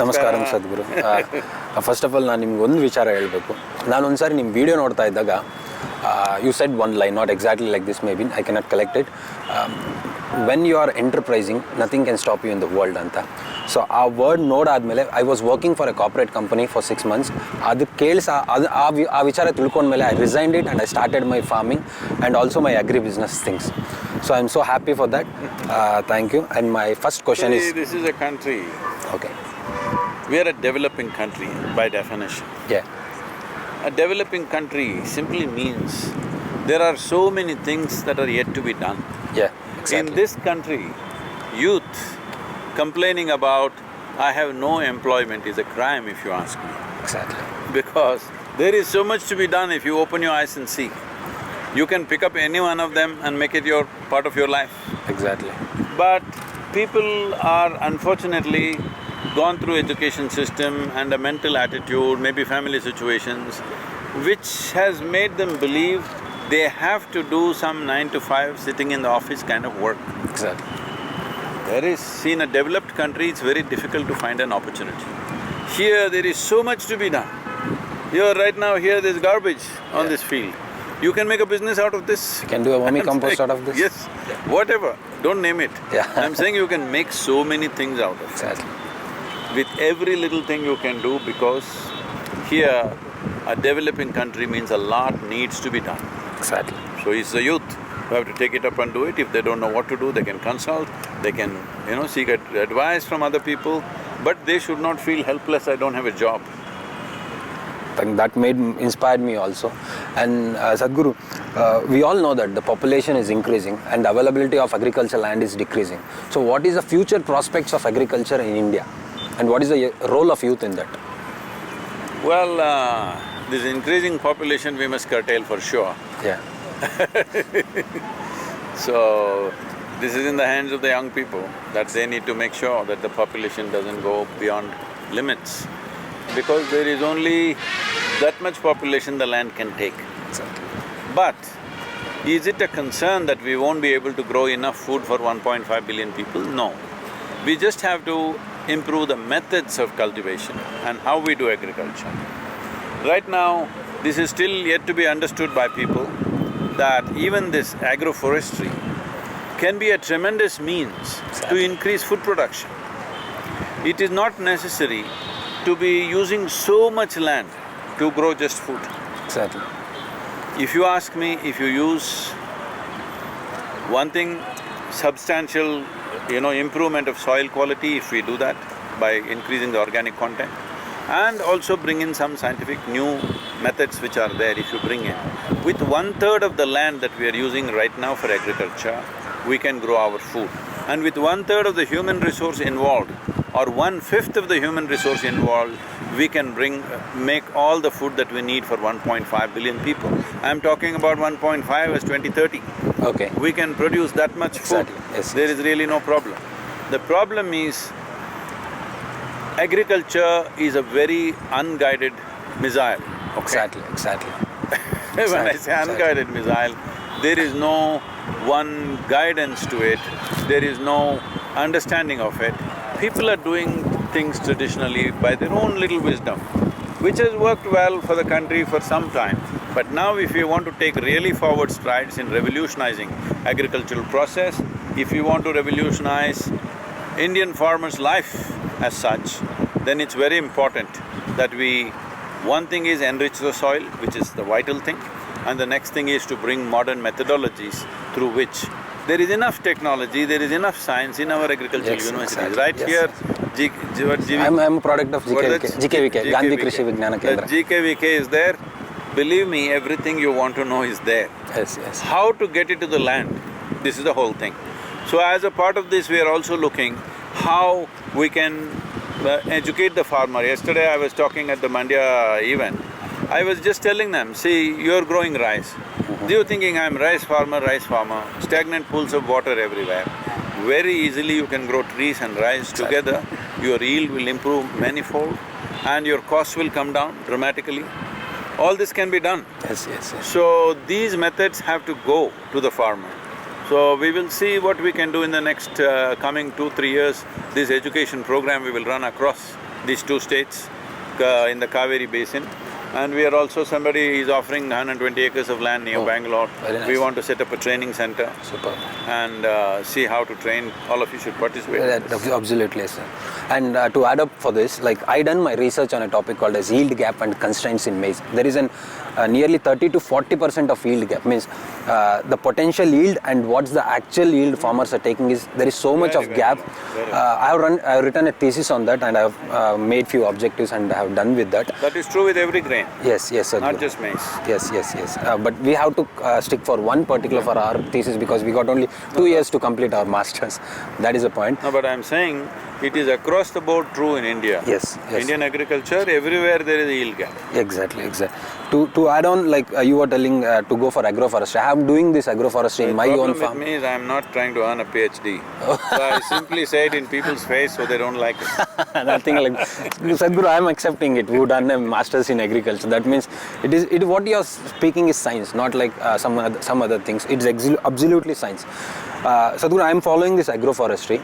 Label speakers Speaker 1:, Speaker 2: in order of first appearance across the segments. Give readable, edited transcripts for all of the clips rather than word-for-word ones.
Speaker 1: ನಮಸ್ಕಾರ ಸದ್ಗುರು. First of all ನಾನು ನಿಮ್ಗೆ ಒಂದು ವಿಚಾರ ಹೇಳಬೇಕು. ನಾನು ಒಂದು ಸಾರಿ ನಿಮ್ಮ ವಿಡಿಯೋ ನೋಡ್ತಾ ಇದ್ದಾಗ you said one line, not exactly like this, maybe I cannot collect it. When you are enterprising nothing can stop you in the world ಅಂತ. ಸೊ ಆ ವರ್ಡ್ ನೋಡಾದ್ಮೇಲೆ I was working for a corporate company for 6 months. ಅದು ಆ ವಿಚಾರ ತಿಳ್ಕೊಂಡ್ಮೇಲೆ I resigned it and I started my farming and also my agribusiness things. So I'm so happy for that. Thank you. And my first question is...
Speaker 2: This is a country.
Speaker 1: Okay.
Speaker 2: We are a developing country by definition.
Speaker 1: Yeah.
Speaker 2: A developing country simply means there are so many things that are yet to be done.
Speaker 1: Yeah, exactly.
Speaker 2: In this country, youth complaining about, I have no employment is a crime if you ask me.
Speaker 1: Exactly.
Speaker 2: Because there is so much to be done if you open your eyes and see. You can pick up any one of them and make it your part of your life.
Speaker 1: Exactly.
Speaker 2: But people are unfortunately gone through education system and a mental attitude, maybe family situations, which has made them believe they have to do some 9 to 5 sitting in the office kind of work.
Speaker 1: Exactly.
Speaker 2: In a developed country, it's very difficult to find an opportunity. Here, there is so much to be done. Right now, here there's garbage on this field. You can make a business out of this.
Speaker 1: You can do a vermicompost out of this.
Speaker 2: Yes, whatever, don't name it.
Speaker 1: Yeah.
Speaker 2: I'm saying you can make so many things out of it.
Speaker 1: Exactly.
Speaker 2: With every little thing you can do, because here, a developing country means a lot needs to be done.
Speaker 1: Exactly.
Speaker 2: So it's the youth who have to take it up and do it. If they don't know what to do, they can consult, they can, seek advice from other people, but they should not feel helpless, I don't have a job.
Speaker 1: That inspired me also. And Sadhguru, we all know that the population is increasing and the availability of agricultural land is decreasing. So what is the future prospects of agriculture in India? And what is the role of youth in that?
Speaker 2: Well, this increasing population we must curtail for sure.
Speaker 1: Yeah.
Speaker 2: So, this is in the hands of the young people, that they need to make sure that the population doesn't go beyond limits. Because there is only that much population the land can take.
Speaker 1: Exactly.
Speaker 2: But, is it a concern that we won't be able to grow enough food for 1.5 billion people? No. We just have to improve the methods of cultivation and how we do agriculture. Right now, this is still yet to be understood by people, that even this agroforestry can be a tremendous means to increase food production. It is not necessary to be using so much land to grow just food.
Speaker 1: Exactly.
Speaker 2: If you ask me, if you use one thing, substantial, improvement of soil quality, if we do that by increasing the organic content, and also bring in some scientific new methods which are there, if you bring in, with 1/3 of the land that we are using right now for agriculture, we can grow our food. And with 1/3 of the human resource involved, or 1/5 of the human resource involved, we can make all the food that we need for 1.5 billion people. I'm talking about 1.5 as 2030.
Speaker 1: Okay.
Speaker 2: We can produce that much food.
Speaker 1: Exactly. Yes.
Speaker 2: There is really no problem. The problem is, agriculture is a very unguided missile. Okay?
Speaker 1: Exactly.
Speaker 2: When I say unguided missile, there is no one guidance to it, there is no understanding of it. People are doing things traditionally by their own little wisdom, which has worked well for the country for some time. But now if you want to take really forward strides in revolutionizing agricultural process, if you want to revolutionize Indian farmers' life as such, then it's very important that one thing is enrich the soil, which is the vital thing, and the next thing is to bring modern methodologies through which there is enough technology, there is enough science in our agricultural universities.
Speaker 1: Exactly.
Speaker 2: Right here,
Speaker 1: I'm a product of GKVK, Gandhi Krishi Vignana Kendra.
Speaker 2: The GKVK is there. Believe me, everything you want to know is there.
Speaker 1: Yes.
Speaker 2: How to get it to the land, this is the whole thing. So as a part of this, we are also looking how we can educate the farmer. Yesterday I was talking at the Mandya event. I was just telling them, see, you're growing rice. You're thinking, I'm rice farmer, stagnant pools of water everywhere. Very easily you can grow trees and rice together, your yield will improve manifold and your costs will come down dramatically. All this can be done.
Speaker 1: Yes.
Speaker 2: So, these methods have to go to the farmer. So we will see what we can do in the next coming 2-3 years. This education program we will run across these two states in the Cauvery basin. And we are also, somebody is offering 120 acres of land near Bangalore.
Speaker 1: Very nice.
Speaker 2: We want to set up a training center
Speaker 1: Super.
Speaker 2: and see how to train. All of you should participate.
Speaker 1: Absolutely, sir. And to add up for this, like I done my research on a topic called as yield gap and constraints in maize. There is an nearly 30 to 40% of yield gap. Means the potential yield and what's the actual yield farmers are taking is there is so much of gap. I have written a thesis on that, and I have made few objectives and I have done with that.
Speaker 2: That is true with every grain.
Speaker 1: Yes, yes, sir.
Speaker 2: Not just maize.
Speaker 1: Yes. But we have to stick for one particular for our thesis because we got only 2 years to complete our masters. That is the point.
Speaker 2: No, but I'm saying it is across the board true in India.
Speaker 1: Yes.
Speaker 2: Indian agriculture, everywhere there is a yield gap.
Speaker 1: Exactly. To add on, like you were telling to go for agroforestry. I am doing this agroforestry in my own farm.
Speaker 2: The problem with me is I'm not trying to earn a PhD. So I simply say it in people's face so they don't like it.
Speaker 1: Nothing like Sadhguru, I am accepting it. Who done a masters in agriculture. That means what you are speaking is science, not like some other things. It's absolutely science. Sadhguru, I am following this agroforestry.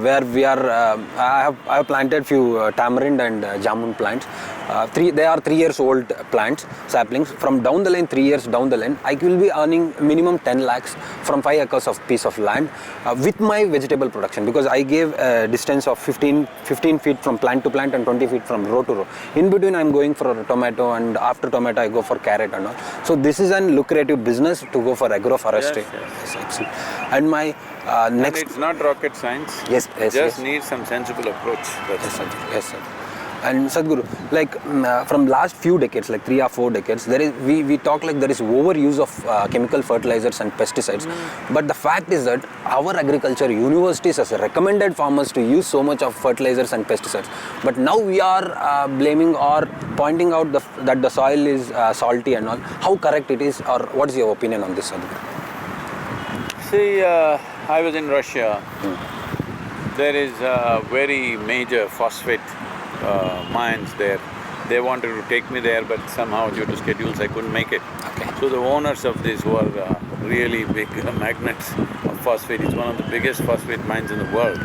Speaker 1: Where we are, I have planted few tamarind and jamun plants. They are 3 years old plants, saplings. From down the line, 3 years down the line, I will be earning minimum 10 lakhs from 5 acres of piece of land with my vegetable production, because I gave a distance of 15 feet from plant to plant and 20 feet from row to row. In between, I am going for a tomato, and after tomato, I go for carrot and all. So this is an lucrative business to go for agroforestry.
Speaker 2: Yes.
Speaker 1: And my next.
Speaker 2: And it's not rocket science.
Speaker 1: Yes.
Speaker 2: Just need some sensible approach.
Speaker 1: Yes, sir. And Sadhguru, like from last few decades, like 3 or 4 decades, we talk like there is overuse of chemical fertilizers and pesticides. But the fact is that our agriculture universities has recommended farmers to use so much of fertilizers and pesticides. But now we are blaming or pointing out that the soil is salty and all. How correct it is, or what is your opinion on this, Sadhguru?
Speaker 2: See, I was in Russia. There is a very major phosphate mines there. They wanted to take me there, but somehow due to schedules I couldn't make it.
Speaker 1: Okay.
Speaker 2: So the owners of this were really big magnets of phosphate. It's one of the biggest phosphate mines in the world.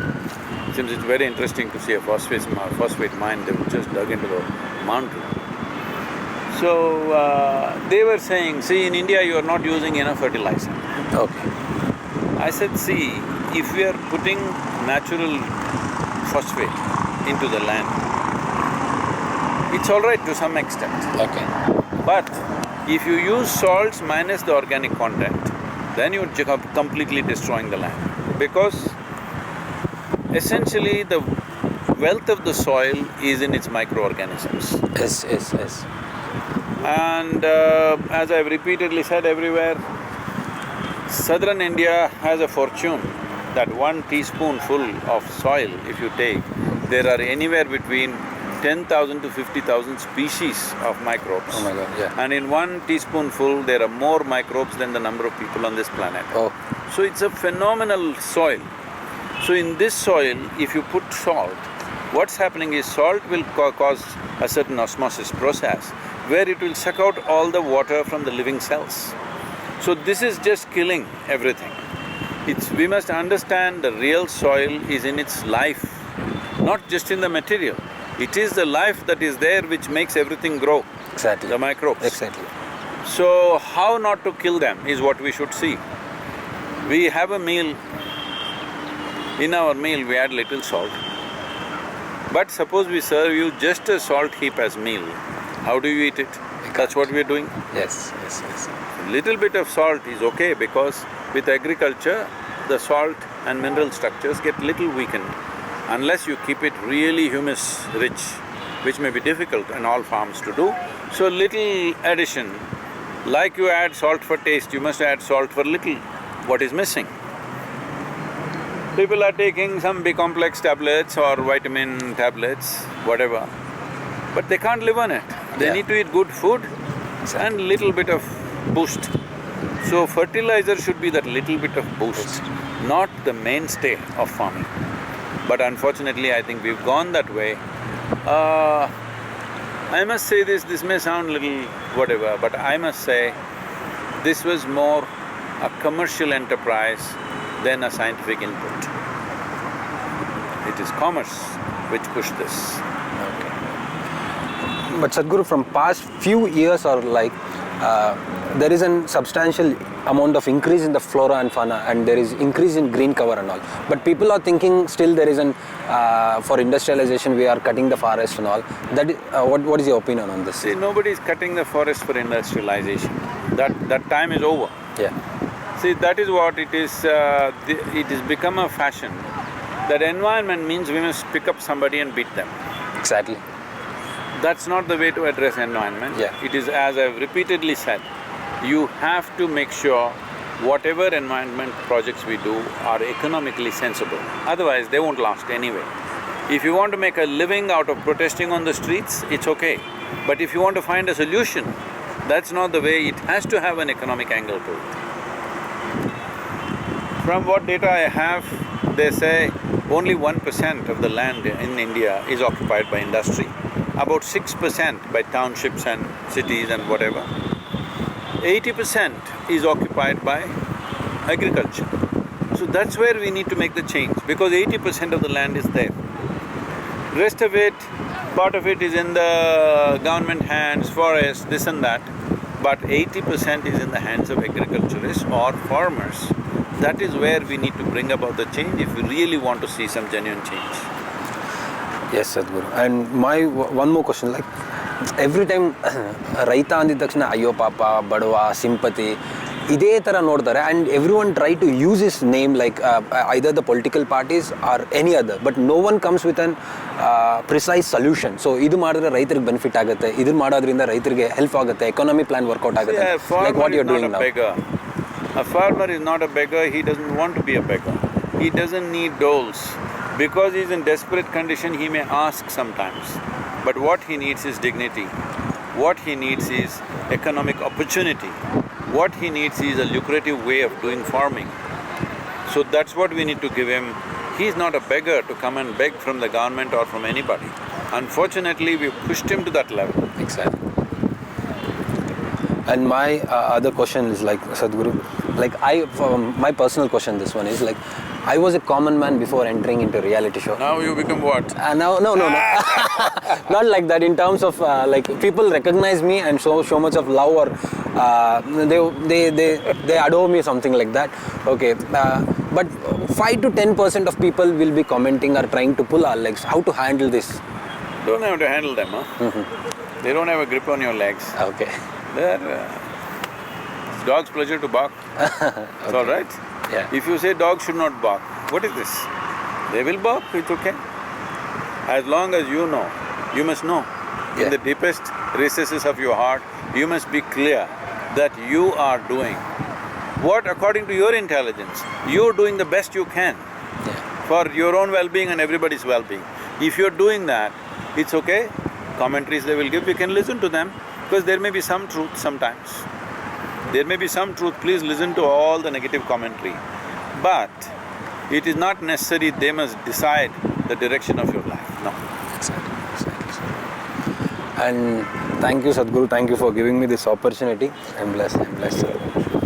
Speaker 2: Since it's very interesting to see a phosphate mine, they were just dug into the mountain. So they were saying, see, in India you are not using enough fertilizer.
Speaker 1: Okay.
Speaker 2: I said, see, if we are putting natural phosphate into the land, it's all right to some extent.
Speaker 1: Okay.
Speaker 2: But if you use salts minus the organic content, then you're completely destroying the land. Because essentially the wealth of the soil is in its microorganisms.
Speaker 1: Yes.
Speaker 2: And as I've repeatedly said everywhere, southern India has a fortune that 1 teaspoonful of soil, if you take, there are anywhere between 10,000 to 50,000 species of microbes.
Speaker 1: Oh my God, yeah.
Speaker 2: And in 1 teaspoonful, there are more microbes than the number of people on this planet.
Speaker 1: Oh.
Speaker 2: So it's a phenomenal soil. So in this soil, if you put salt, what's happening is salt will cause a certain osmosis process where it will suck out all the water from the living cells. So this is just killing everything. We must understand the real soil is in its life, not just in the material. It is the life that is there which makes everything grow.
Speaker 1: Exactly.
Speaker 2: The microbes.
Speaker 1: Exactly.
Speaker 2: So how not to kill them is what we should see. We have a meal, in our meal we add little salt. But suppose we serve you just a salt heap as meal, how do you eat it? That's what we're doing.
Speaker 1: Yes.
Speaker 2: Little bit of salt is okay because with agriculture, the salt and mineral structures get little weakened unless you keep it really humus-rich, which may be difficult in all farms to do. So little addition, like you add salt for taste, you must add salt for little, what is missing. People are taking some B-complex tablets or vitamin tablets, whatever, but they can't live on it. They need to eat good food and little bit of boost. So fertilizer should be that little bit of boost, not the mainstay of farming. But unfortunately, I think we've gone that way. I must say this may sound little whatever, but I must say this was more a commercial enterprise than a scientific input. It is commerce which pushed this.
Speaker 1: But Sadhguru, from past few years or like, there is a substantial amount of increase in the flora and fauna, and there is increase in green cover and all. But people are thinking still there is an for industrialization we are cutting the forest and all. That what is your opinion on this?
Speaker 2: See, nobody is cutting the forest for industrialization. That time is over.
Speaker 1: Yeah.
Speaker 2: See, that is what it is. It has become a fashion. That environment means we must pick up somebody and beat them.
Speaker 1: Exactly.
Speaker 2: That's not the way to address environment.
Speaker 1: Yeah.
Speaker 2: It is, as I've repeatedly said, you have to make sure whatever environment projects we do are economically sensible. Otherwise, they won't last anyway. If you want to make a living out of protesting on the streets, it's okay. But if you want to find a solution, that's not the way. It has to have an economic angle to it. From what data I have, they say only 1% of the land in India is occupied by industry, about 6% by townships and cities and whatever. 80% is occupied by agriculture. So that's where we need to make the change, because 80% of the land is there. Rest of it, part of it is in the government hands, forests, this and that, but 80% is in the hands of agriculturists or farmers. That is where we need to bring about the change if we really want to see some genuine change.
Speaker 1: Yes, Sadhguru. And my one more question, like every time Raita andid takshana ayyo papa, badwa, sympathy, iದೇ ಥರ ನೋಡ್ತಾರೆ, and everyone try to use his name like either the political parties or any other, but no one comes with an precise solution. So ಇದು ಮಾಡಿದ್ರೆ ರೈತರಿಗೆ benefit ಆಗುತ್ತೆ, ಇದು ಮಾಡೋದ್ರಿಂದ ರೈತರಿಗೆ help ಆಗುತ್ತೆ, ಎಕಾನಮಿ ಪ್ಲಾನ್ ವರ್ಕೌಟ್ ಆಗುತ್ತೆ, like what you are doing now.
Speaker 2: A farmer is not a beggar, he doesn't want to be a beggar. He doesn't need doles. Because he's in desperate condition, he may ask sometimes. But what he needs is dignity. What he needs is economic opportunity. What he needs is a lucrative way of doing farming. So that's what we need to give him. He's not a beggar to come and beg from the government or from anybody. Unfortunately, we've pushed him to that level.
Speaker 1: Exactly. And my other question is like, Sadhguru, like my personal question, this one is like, I was a common man before entering into reality show.
Speaker 2: Now you become what?
Speaker 1: No. Not like that, in terms of like people recognize me and show much of love, or they adore me, something like that. Okay, but 5 to 10% of people will be commenting or trying to pull our legs. How to handle this?
Speaker 2: Don't have to handle them, huh?
Speaker 1: Mm-hmm.
Speaker 2: They don't have a grip on your legs.
Speaker 1: Okay.
Speaker 2: They're it's dog's pleasure to bark. It's all right.
Speaker 1: Yeah.
Speaker 2: If you say dogs should not bark, what is this? They will bark, it's okay. As long as you know, you must know.
Speaker 1: Yeah.
Speaker 2: In the deepest recesses of your heart, you must be clear that you are doing what, according to your intelligence, you're doing the best you can for your own well-being and everybody's well-being. If you're doing that, it's okay. Commentaries they will give, we can listen to them, because there may be some truth sometimes. There may be some truth, please listen to all the negative commentary. But it is not necessary they must decide the direction of your life, no.
Speaker 1: Exactly. And thank you, Sadhguru, thank you for giving me this opportunity. I'm blessed, Sadhguru.